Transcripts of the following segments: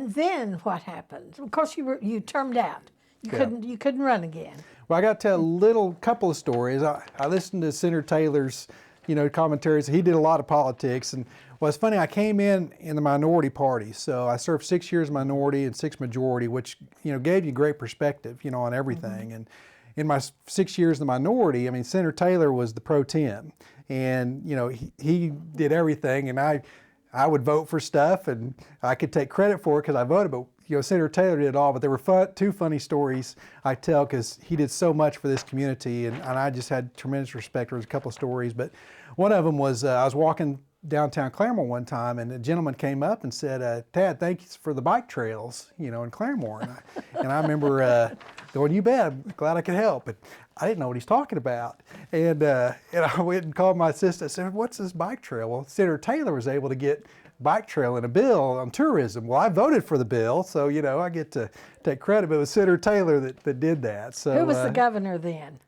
then what happened? Of course, you termed out. Yeah. You couldn't run again. Well, I got to tell a couple of stories. I listened to Senator Taylor's, commentaries. He did a lot of politics, and well, it's funny. I came in the minority party, so I served 6 years minority and 6 majority, which gave you great perspective, on everything. And in my 6 years in the minority, I mean, Senator Taylor was the pro tem, and he did everything, and I would vote for stuff, and I could take credit for it because I voted, but Senator Taylor did it all. But there were two funny stories I tell because he did so much for this community, and I just had tremendous respect. There was a couple of stories, but one of them was I was walking downtown Claremore one time, and a gentleman came up and said, "Tad, thank you for the bike trails, in Claremore." And I remember going, "You bet, I'm glad I could help." But I didn't know what he's talking about. And I went and called my assistant and said, "What's this bike trail?" Well, Senator Taylor was able to get bike trail in a bill on tourism. Well, I voted for the bill, so I get to take credit, but it was Senator Taylor that did that. So who was the governor then?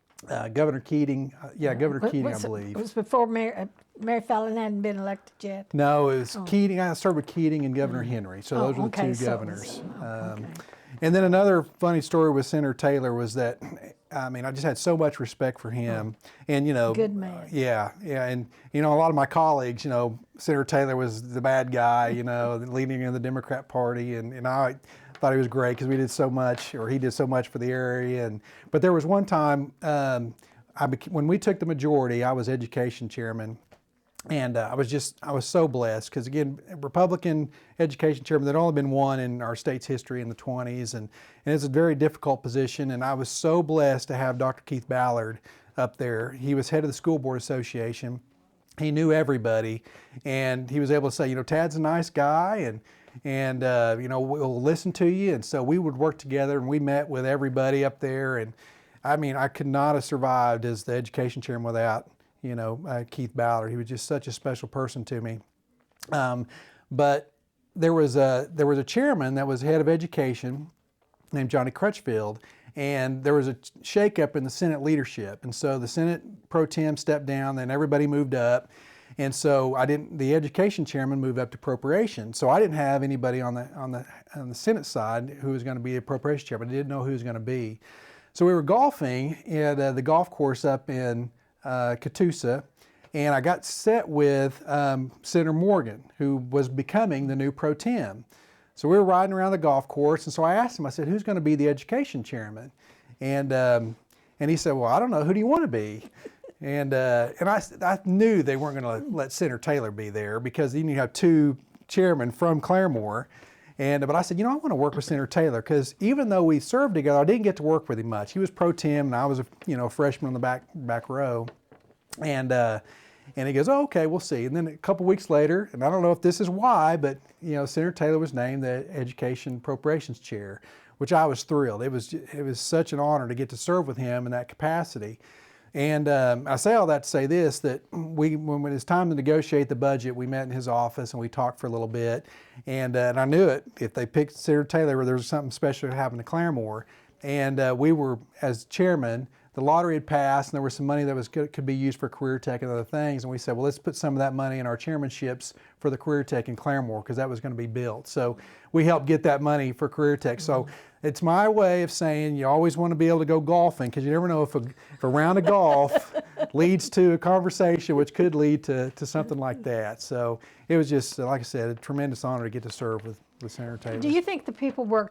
Governor Keating. Governor Keating, I believe. It was before Mary Fallin hadn't been elected yet? No, it was Keating. I started with Keating and Governor Henry, so those were the two governors. And then another funny story with Senator Taylor was that, I just had so much respect for him, and good man. Yeah, and a lot of my colleagues, Senator Taylor was the bad guy, leading in the Democrat Party, and I thought he was great because he did so much for the area. But there was one time when we took the majority, I was education chairman. And I was so blessed because, again, Republican education chairman, there'd only been one in our state's history in the 20s, and it's a very difficult position. And I was so blessed to have Dr. Keith Ballard up there. He was head of the School Board Association. He knew everybody, and he was able to say, Tad's a nice guy, and we'll listen to you. And so we would work together, and we met with everybody up there. And I could not have survived as the education chairman without Keith Ballard. He was just such a special person to me. But there was a chairman that was head of education named Johnny Crutchfield, and there was a shakeup in the Senate leadership. And so the Senate pro tem stepped down, then everybody moved up. And so the education chairman moved up to appropriation. So I didn't have anybody on the Senate side who was going to be the appropriation chairman. I didn't know who was going to be. So we were golfing at the golf course up in Catoosa, and I got set with Senator Morgan, who was becoming the new pro tem. So we were riding around the golf course, and so I asked him, I said, "Who's going to be the education chairman?" And he said, "Well, I don't know. Who do you want to be?" And I knew they weren't going to let Senator Taylor be there because then you have two chairmen from Claremore. But I said, I want to work with Senator Taylor because even though we served together, I didn't get to work with him much. He was pro tem, and I was a freshman on the back row. And he goes, "Oh, okay, we'll see." And then a couple weeks later, and I don't know if this is why, but Senator Taylor was named the Education Appropriations Chair, which I was thrilled. It was such an honor to get to serve with him in that capacity. And I say all that to say this, that when it was time to negotiate the budget, we met in his office and we talked for a little bit. And I knew it. If they picked Senator Taylor, there was something special happening to Claremore. And we were, as chairman, the lottery had passed, and there was some money that could be used for Career Tech and other things. And we said, well, let's put some of that money in our chairmanships for the Career Tech in Claremore, because that was going to be built. So we helped get that money for Career Tech. So it's my way of saying you always want to be able to go golfing, because you never know if a round of golf leads to a conversation, which could lead to something like that. So it was just, like I said, a tremendous honor to get to serve with Senator Taylor. Do you think the people worked